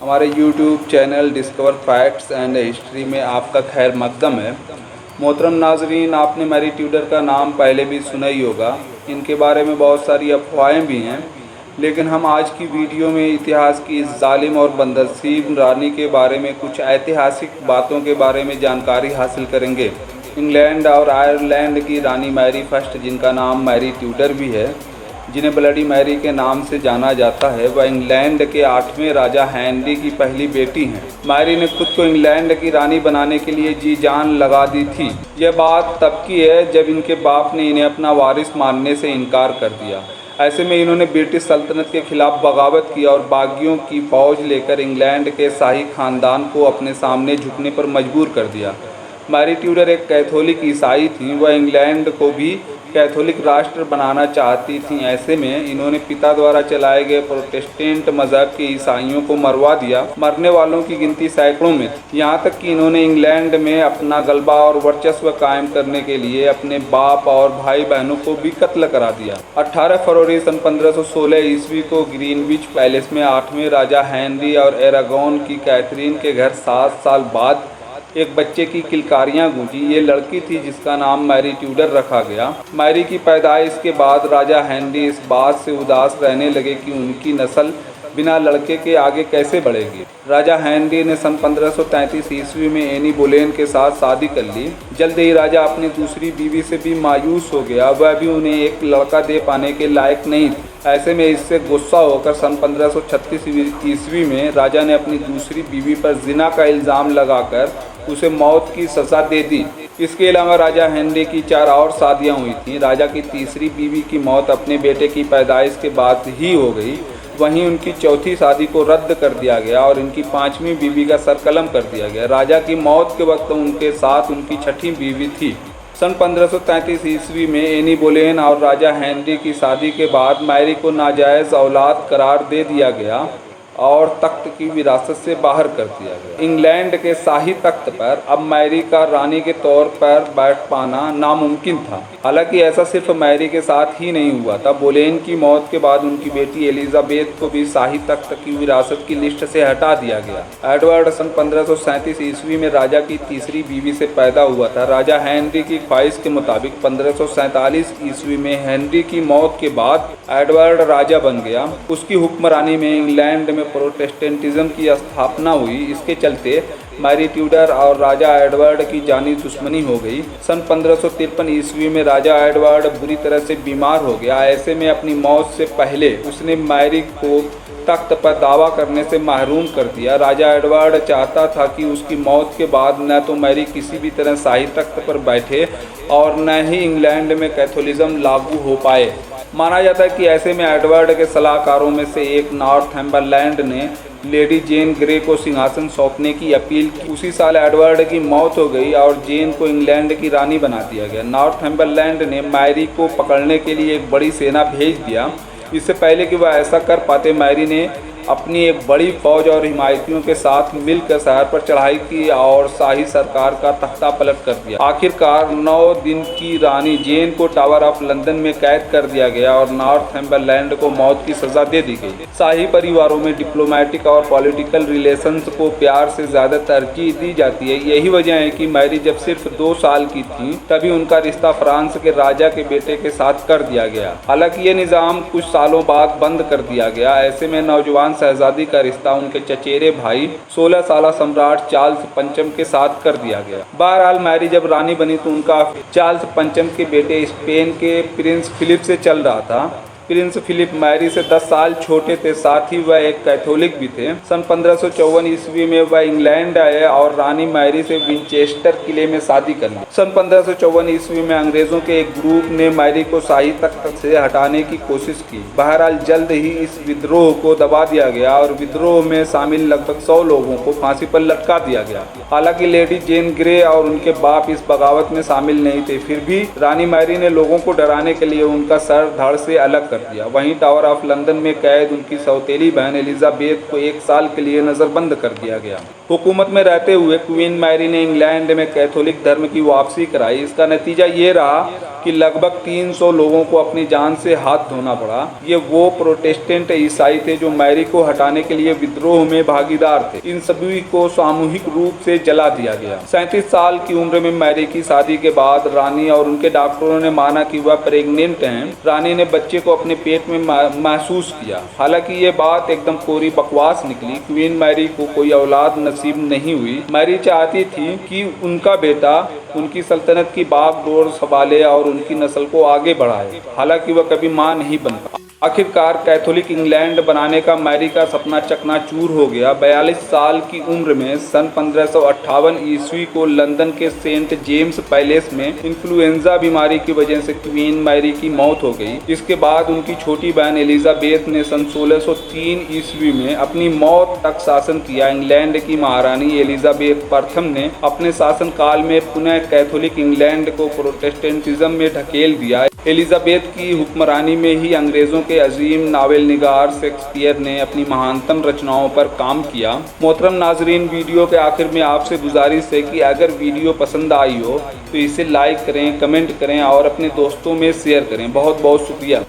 हमारे YouTube channel discover facts and history में आपका खैर मकदम है। मोहतरम नाजरीन, आपने मैरी ट्यूडर का नाम पहले भी सुना ही होगा। इनके बारे में बहुत सारी अफवाहें भी हैं, लेकिन हम आज की वीडियो में इतिहास की इस जालिम और बदनसीब रानी के बारे में कुछ ऐतिहासिक बातों के बारे में जानकारी हासिल करेंगे। इंग्लैंड और आयरलैंड की रानी मैरी फर्स्ट, जिनका नाम मैरी ट्यूडर भी है, जिन्हें ब्लडी मैरी के नाम से जाना जाता है, वह इंग्लैंड के 8वें राजा हेनरी की पहली बेटी हैं। मैरी ने खुद को इंग्लैंड की रानी बनाने के लिए जी जान लगा दी थी। यह बात तब की है जब इनके बाप ने इन्हें अपना वारिस मानने से इनकार कर दिया। ऐसे में इन्होंने ब्रिटिश सल्तनत के खिलाफ बगावत की और बागियों की फौज लेकर इंग्लैंड के शाही खानदान को अपने सामने झुकने पर मजबूर कर दिया। मैरी ट्यूडर एक कैथोलिक ईसाई थीं। वह इंग्लैंड को भी कैथोलिक राष्ट्र बनाना चाहती थीं। ऐसे में इन्होंने पिता द्वारा चलाए गए प्रोटेस्टेंट मज़हब के ईसाइयों को मरवा दिया। मरने वालों की गिनती सैकड़ों में थी। यहाँ तक कि इन्होंने इंग्लैंड में अपना गलबा और वर्चस्व कायम करने के लिए अपने बाप और भाई बहनों को भी कत्ल करा दिया। 18 फरवरी सन 1516 ईस्वी को ग्रीनविच पैलेस में 8वें राजा हेनरी और एरागोन की कैथरीन के घर 7 साल बाद एक बच्चे की किलकारियां गूंजी। ये लड़की थी जिसका नाम मैरी ट्यूडर रखा गया। मैरी की पैदाइश के बाद राजा हेनरी इस बात से उदास रहने लगे कि उनकी नस्ल बिना लड़के के आगे कैसे बढ़ेगी। राजा हेनरी ने सन 1533 ईस्वी में एनी बोलेन के साथ शादी कर ली। जल्द ही राजा अपनी दूसरी बीवी से भी मायूस हो गया। वह भी उन्हें एक लड़का दे पाने के लायक नहीं थी। ऐसे में इससे गुस्सा होकर सन 1536 ईस्वी में राजा ने अपनी दूसरी बीवी पर जिना का इल्ज़ाम लगाकर उसे मौत की सज़ा दे दी। इसके अलावा राजा हेनरी की 4 और शादियां हुई थीं। राजा की तीसरी बीवी की मौत अपने बेटे की पैदाइश के बाद ही हो गई। वहीं उनकी चौथी शादी को रद्द कर दिया गया और इनकी 5वीं बीवी का सरकलम कर दिया गया। राजा की मौत के वक्त उनके साथ उनकी 6ठी बीवी थी। सन 1533 ईस्वी में एनी बोलेन और राजा हेनरी की शादी के बाद मैरी को नाजायज़ औलाद करार दे दिया गया और तख्त की विरासत से बाहर कर दिया गया। इंग्लैंड के शाही तख्त पर अब मैरी का रानी के तौर पर बैठ पाना नामुमकिन था। हालांकि ऐसा सिर्फ मैरी के साथ ही नहीं हुआ था। बोलेन की मौत के बाद उनकी बेटी एलिजाबेथ को भी शाही तख्त की विरासत की लिस्ट से हटा दिया गया। एडवर्ड सन 1537 ईस्वी में राजा की तीसरी बीवी से पैदा हुआ था। राजा हेनरी की ख्वाहिश के मुताबिक 1547 ईस्वी में हेनरी की मौत के बाद एडवर्ड राजा बन गया। उसकी हुक्मरानी में इंग्लैंड में प्रोटेस्टेंटिज्म की स्थापना हुई। इसके चलते मैरी ट्यूडर और राजा एडवर्ड की जानी दुश्मनी हो गई। सन 1553 ईस्वी में राजा एडवर्ड बुरी तरह से बीमार हो गया। ऐसे में अपनी मौत से पहले उसने मैरी को तख्त पर दावा करने से महरूम कर दिया। राजा एडवर्ड चाहता था कि उसकी मौत के बाद न तो मैरी किसी भी तरह शाही तख्त पर बैठे और न ही इंग्लैंड में कैथोलिज्म लागू हो पाए। माना जाता है कि ऐसे में एडवर्ड के सलाहकारों में से एक नॉर्थम्बरलैंड ने लेडी जेन ग्रे को सिंहासन सौंपने की अपील की। उसी साल एडवर्ड की मौत हो गई और जेन को इंग्लैंड की रानी बना दिया गया। नॉर्थम्बरलैंड ने मैरी को पकड़ने के लिए एक बड़ी सेना भेज दिया। इससे पहले कि वह ऐसा कर पाते, मैरी ने अपनी एक बड़ी फौज और हिमायतियों के साथ मिलकर शहर पर चढ़ाई की और शाही सरकार का तख्ता पलट कर दिया। आखिरकार 9 दिन की रानी जेन को टावर ऑफ लंदन में कैद कर दिया गया और नॉर्थम्बरलैंड को मौत की सजा दे दी गई। शाही परिवारों में डिप्लोमेटिक और पॉलिटिकल रिलेशंस को प्यार से ज़्यादा तरजीह दी जाती है। यही वजह है कि मैरी जब सिर्फ 2 साल की थी तभी उनका रिश्ता फ्रांस के राजा के बेटे के साथ कर दिया गया। हालांकि ये निज़ाम कुछ सालों बाद बंद कर दिया गया। ऐसे में नौजवान शहजादी का रिश्ता उनके चचेरे भाई 16 साला सम्राट चार्ल्स पंचम के साथ कर दिया गया। बहरहाल मैरी जब रानी बनी तो उनका चार्ल्स पंचम के बेटे स्पेन के प्रिंस फिलिप से चल रहा था। प्रिंस फिलिप मैरी से 10 साल छोटे थे। साथ ही वह एक कैथोलिक भी थे। सन 1554 ईस्वी में वह इंग्लैंड आए और रानी मैरी से विंचेस्टर किले में शादी कर ली। सन 1554 ईस्वी में अंग्रेजों के एक ग्रुप ने मैरी को शाही तख्त से हटाने की कोशिश की। बहरहाल जल्द ही इस विद्रोह को दबा दिया गया और विद्रोह में शामिल लगभग 100 लोगों को फांसी पर लटका दिया गया। हालांकि लेडी जेन ग्रे और उनके बाप इस बगावत में शामिल नहीं थे। फिर भी रानी मैरी ने लोगों को डराने के लिए उनका सर धड़ से अलग कर कर दिया। वहीं टावर ऑफ लंदन में कैद उनकी सौतेली बहन एलिजाबेथ को 1 साल के लिए नज़रबंद कर दिया गया। हुकूमत में रहते हुए क्वीन मैरी ने इंग्लैंड में कैथोलिक धर्म की वापसी कराई। इसका नतीजा ये रहा कि लगभग 300 लोगों को अपनी जान से हाथ धोना पड़ा। ये वो प्रोटेस्टेंट ईसाई थे जो मैरी को हटाने के लिए विद्रोह में भागीदार थे। इन सभी को सामूहिक रूप से जला दिया गया। 37 साल की उम्र में मैरी की शादी के बाद रानी और उनके डॉक्टरों ने माना कि वह प्रेग्नेंट हैं। रानी ने बच्चे को अपने पेट में महसूस किया। हालांकि ये बात एकदम कोरी बकवास निकली। क्वीन मैरी को कोई औलाद नसीब नहीं हुई। मैरी चाहती थी कि उनका बेटा उनकी सल्तनत की बागडोर संभाले और उनकी नस्ल को आगे बढ़ाए। हालांकि वह कभी मां नहीं बन पाई। आखिरकार कैथोलिक इंग्लैंड बनाने का मैरी का सपना चकनाचूर हो गया। 42 साल की उम्र में सन 1558 ईस्वी को लंदन के सेंट जेम्स पैलेस में इन्फ्लुएंजा बीमारी की वजह से क्वीन मैरी की मौत हो गई। इसके बाद उनकी छोटी बहन एलिजाबेथ ने सन 1603 ईस्वी में अपनी मौत तक शासन किया। इंग्लैंड की महारानी एलिजाबेथ प्रथम ने अपने शासन काल में पुनः कैथोलिक इंग्लैंड को प्रोटेस्टेंटिज्म में ढकेल दिया। एलिजाबेथ की हुक्मरानी में ही अंग्रेजों के अजीम नावल निगार शेक्सपियर ने अपनी महानतम रचनाओं पर काम किया। मोहतरम नाजरीन, वीडियो के आखिर में आपसे गुजारिश है कि अगर वीडियो पसंद आई हो तो इसे लाइक करें, कमेंट करें और अपने दोस्तों में शेयर करें। बहुत बहुत शुक्रिया।